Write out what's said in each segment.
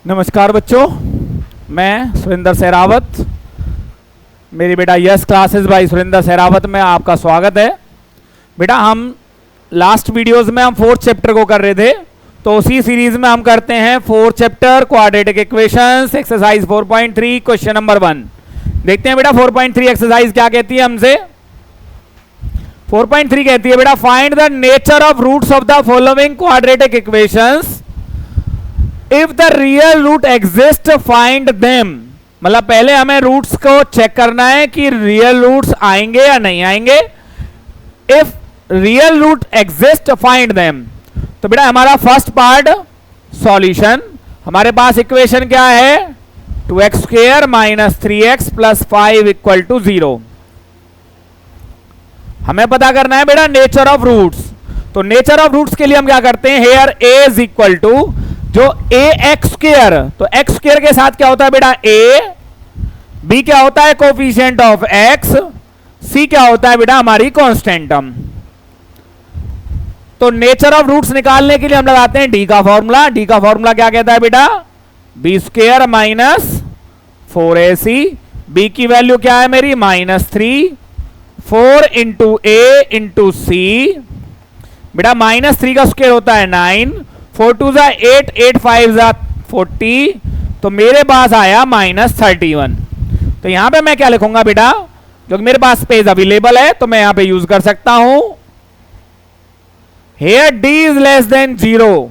नमस्कार बच्चों, मैं सुरेंद्र सहरावत, मेरी बेटा yes classes bye Surendra Sehrawat में आपका स्वागत है। बेटा हम लास्ट वीडियोस में हम फोर्थ चैप्टर को कर रहे थे, तो उसी सीरीज में हम करते हैं fourth chapter quadratic equations exercise 4.3 question number 1। देखते हैं बेटा 4.3 एक्सरसाइज क्या कहती है हमसे। 4.3 कहती है बेटा find the nature of roots of the following quadratic equations if the real root exist find them. मतलब पहले हमें रूट्स को चेक करना है कि रियल रूट्स आएंगे या नहीं आएंगे। If real root exist find them. तो बेटा हमारा फर्स्ट पार्ट सॉल्यूशन, हमारे पास इक्वेशन क्या है 2x square minus 3x plus 5 equal to 0। हमें पता करना है बेटा नेचर ऑफ रूट्स। तो नेचर ऑफ रूट्स के लिए हम क्या करते हैं, here a is equal to जो ए एक्स स्क्वायर, तो एक्स स्क्वायर के साथ क्या होता है बेटा ए, बी क्या होता है कोफिशिएंट ऑफ एक्स, सी क्या होता है बेटा हमारी कांस्टेंटम। तो नेचर ऑफ रूट्स निकालने के लिए हम लगाते हैं डी का फॉर्मूला। डी का फॉर्मूला क्या कहता है बेटा b square minus 4ac। B की वैल्यू क्या है मेरी -3, 4 इंटू ए इंटू सी। बेटा -3 का स्क्वायर होता है 9, 4 2 जा 8, 8 5 जा 40, तो मेरे पास आया -31। तो यहां पे मैं क्या लिखूंगा बेटा, क्योंकि मेरे पास स्पेस अवेलेबल है तो मैं यहां पे यूज कर सकता हूं here d is less than 0,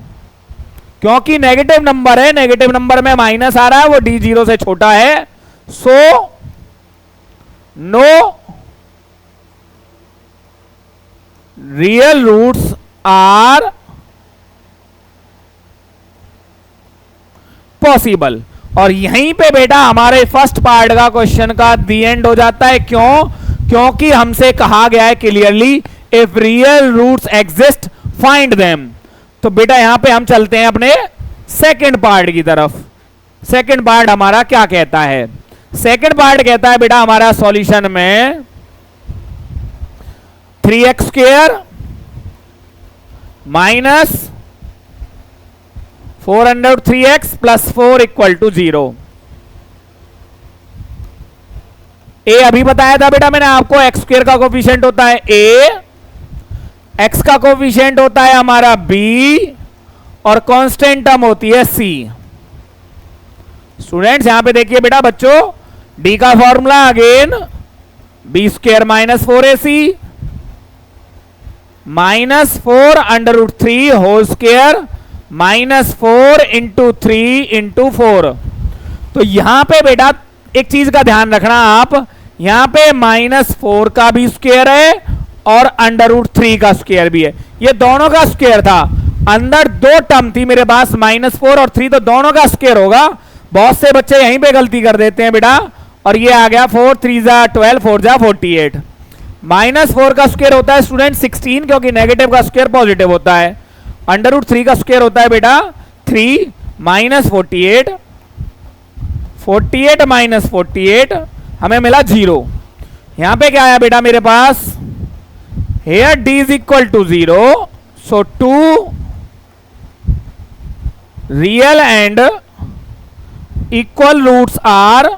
क्योंकि नेगेटिव नंबर है, नेगेटिव नंबर में माइनस आ रहा है, वो d 0 से छोटा है। So no real roots are possible. और यहीं पे बेटा हमारे फर्स्ट पार्ट का क्वेश्चन का दी एंड हो जाता है। क्यों? क्योंकि हमसे कहा गया है clearly if real roots exist find them. तो बेटा यहां पे हम चलते हैं अपने सेकंड पार्ट की तरफ। सेकंड पार्ट हमारा क्या कहता है, सेकंड पार्ट कहता है बेटा हमारा सॉल्यूशन में 3x square minus 403x plus 4 equal to 0। ए अभी बताया था बेटा मैंने आपको, एक्स स्क्वायर का कोफिशिएंट होता है ए, एक्स का कोफिशिएंट होता है हमारा बी, और कांस्टेंट टर्म होती है सी। स्टूडेंट्स यहां पे देखिए बेटा बच्चों, डी का formula again b square minus 4ac minus 4 under root 3 whole square minus 4 into 3 into 4। तो यहां पे बेटा एक चीज का ध्यान रखना आप, यहां पे -4 का भी स्क्वायर है और अंडर रूट 3 का स्क्वायर भी है। ये दोनों का स्क्वायर था, अंदर दो टर्म थी मेरे पास -4 और 3, तो दोनों का स्क्वायर होगा। बहुत से बच्चे यहीं पे गलती कर देते हैं बेटा, और ये आ गया 4 3 जा 12, 4 जा 48। -4 का स्क्वायर होता है स्टूडेंट 16, क्योंकि नेगेटिव का स्क्वायर पॉजिटिव होता है। अंडर रूट 3 का स्क्वायर होता है बेटा 3 माइनस 48, 48 माइनस 48 हमें मिला 0। यहां पे क्या आया बेटा मेरे पास, here d is equal to 0, so 2 real and equal roots are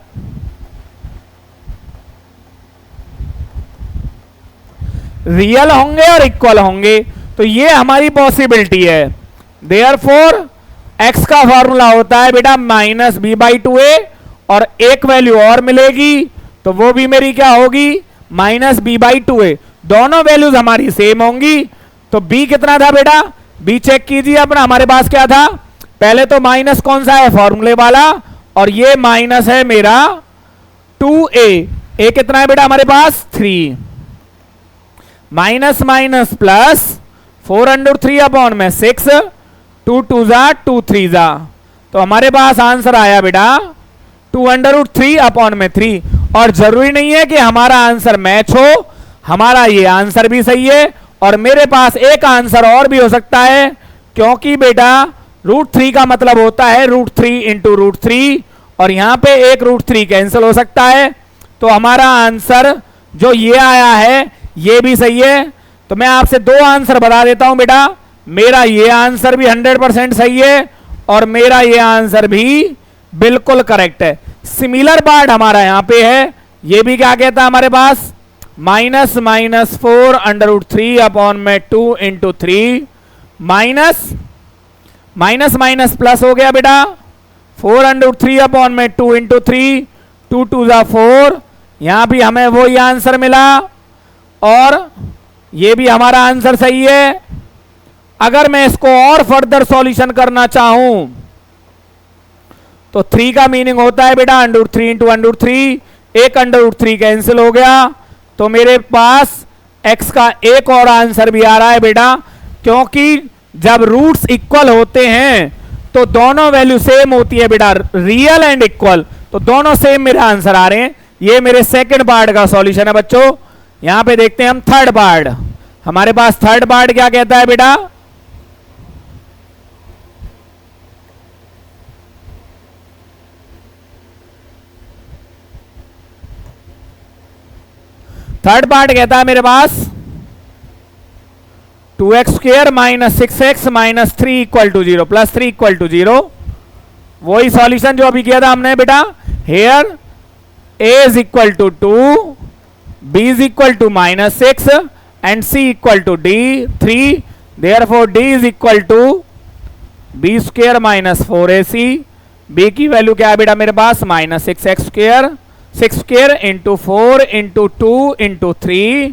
real होंगे और इक्वल होंगे। तो ये हमारी पॉसिबिलिटी है। देयरफॉर x का फॉर्मूला होता है बेटा -b/2a, और एक वैल्यू और मिलेगी तो वो भी मेरी क्या होगी -b/2a। दोनों वैल्यूज हमारी सेम होंगी। तो b कितना था बेटा, b चेक कीजिए अपना, हमारे पास क्या था पहले तो माइनस कौन सा है फॉर्मूले वाला, और ये माइनस है मेरा 2a। a कितना है बेटा हमारे पास 3, माइनस माइनस प्लस 403 अपॉन में 6, 2 2 जा 2 3 जा, तो हमारे पास आंसर आया बेटा 2√3 अपॉन में 3। और जरूरी नहीं है कि हमारा आंसर मैच हो, हमारा ये आंसर भी सही है और मेरे पास एक आंसर और भी हो सकता है, क्योंकि बेटा √3 का मतलब होता है √3 इंटू √3, और यहां पे एक √3 कैंसिल हो सकता है। तो हमारा आंसर जो ये आया है ये भी सही है। तो मैं आपसे दो आंसर बता देता हूं बेटा, मेरा ये आंसर भी 100% सही है और मेरा ये आंसर भी बिल्कुल करेक्ट है। सिमिलर पार्ट हमारा यहां पे है, ये भी क्या कहता है हमारे पास, minus minus 4 under root 3 upon में 2 into 3 minus minus minus plus हो गया बेटा, 4 अंडर रूट 3 अपॉन में 2 इंटू 3, 2 2 जा 4, यहां भी हमें वही आंसर मिला और ये भी हमारा आंसर सही है। अगर मैं इसको और फर्दर सॉल्यूशन करना चाहूं तो 3 का मीनिंग होता है बेटा under root 3 into under root 3, एक अंडर रूट 3 कैंसिल हो गया, तो मेरे पास x का एक और आंसर भी आ रहा है बेटा, क्योंकि जब रूट्स इक्वल होते हैं तो दोनों वैल्यू सेम होती है बेटा, रियल एंड इक्वल, तो दोनों सेम मेरे आंसर आ रहे हैं। ये मेरे सेकंड पार्ट का सॉल्यूशन है बच्चों। यहां पे देखते हैं हम थर्ड पार्ट। हमारे पास थर्ड पार्ट क्या कहता है बेटा, थर्ड पार्ट कहता है मेरे पास 2x square minus 6x minus 3 equal to 0 plus 3 equal to 0। वही सॉल्यूशन जो अभी किया था हमने बेटा, here a is equal to 2, b is equal to minus 6 and c equal to d 3, therefore d is equal to b square minus 4ac, b की value क्या है बेटा मेरे पास minus 6x square, 6 square into 4 into 2 into 3,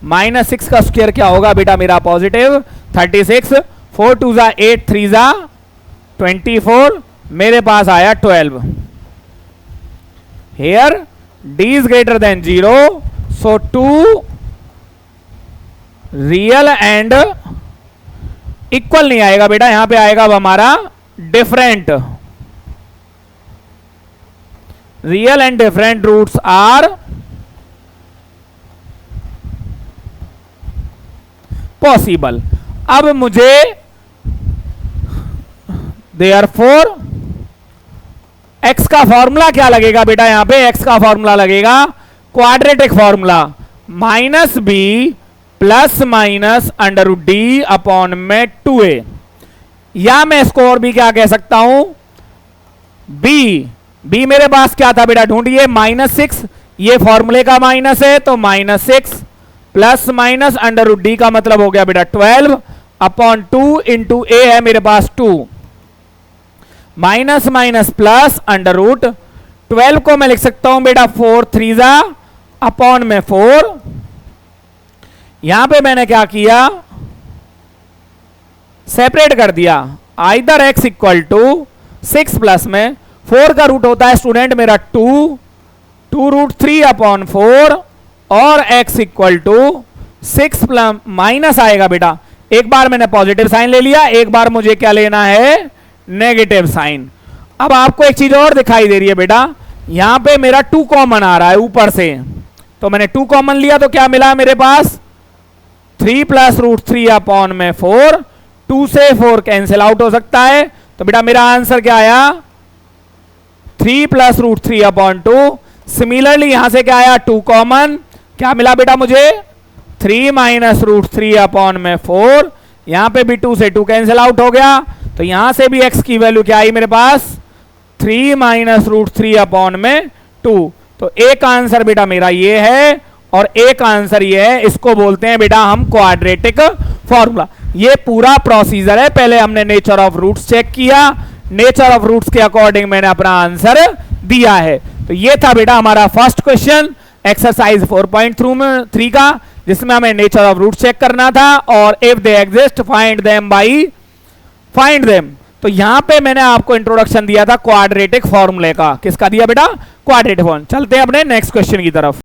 minus 6 का square क्या होगा बेटा मेरा पॉजिटिव 36, 4 2 जा 8 3 जा 24, मेरे पास आया 12। Here d is greater than 0, so 2 real and equal नहीं आएगा बेटा, यहां पे आएगा अब हमारा different. Real and different roots are possible. अब मुझे देयरफॉर x का फॉर्मूला क्या लगेगा बेटा, यहां पे x का फॉर्मूला लगेगा quadratic formula, minus b plus minus under root d upon में 2a, या मैं इसको और भी क्या कह सकता हूं, b मेरे पास क्या था बेटा ढूंढिए, -6, ये फॉर्मूले का माइनस है तो -6 plus minus under root d का मतलब हो गया बेटा 12 अपॉन 2 इंटू ए है मेरे पास 2, minus minus plus under root 12 को मैं लिख सकता हूं बेटा 4 3 जा अपॉन में 4। यहां पे मैंने क्या किया, सेपरेट कर दिया, either x equal to 6 plus में 4 का रूट होता है स्टूडेंट मेरा 2 रूट 3 अपॉन 4 और x equal to 6 plus minus आएगा बेटा, एक बार मैंने पॉजिटिव साइन ले लिया, एक बार मुझे क्या लेना है नेगेटिव साइन। अब आपको एक चीज और दिखाई दे रही है बेटा, यहां पे मेरा 2 कॉमन आ रहा है ऊपर से, तो मैंने 2 कॉमन लिया तो क्या मिला मेरे पास 3 प्लस रूट 3 अपॉन में 4, 2 से 4 कैंसिल आउट हो सकता है, तो बेटा मेरा आंसर क्या आया 3 प्लस रूट 3 अपॉन 2। सिमिलरली यहां से क्या आया 2 कॉमन, क्या मिला बेटा मुझे 3 माइनस रूट 3 अपॉन में 4, यहां पे भी 2 से 2 कैंसिल आउट हो गया, तो यहां से भी x की वैल्यू क्या आई मेरे पास 3 माइनस रूट 3 अपॉन में 2। तो एक आंसर बेटा मेरा ये है और एक आंसर ये है, इसको बोलते हैं बेटा हम क्वाड्रेटिक फॉर्मूला। ये पूरा प्रोसीजर है, पहले हमने नेचर ऑफ रूट्स चेक किया, नेचर ऑफ रूट्स के अकॉर्डिंग मैंने अपना आंसर दिया है। तो ये था बेटा हमारा फर्स्ट क्वेश्चन एक्सरसाइज 4.3 का, जिसमें हमें नेचर ऑफ रूट्स चेक करना था और if they exist find them. तो यहां पे मैंने आपको इंट्रोडक्शन दिया था क्वाड्रेटिक फॉर्मूले का, किसका दिया बेटा क्वाड्रेटिक फॉर्मूला। चलते हैं अपने नेक्स्ट क्वेश्चन की तरफ।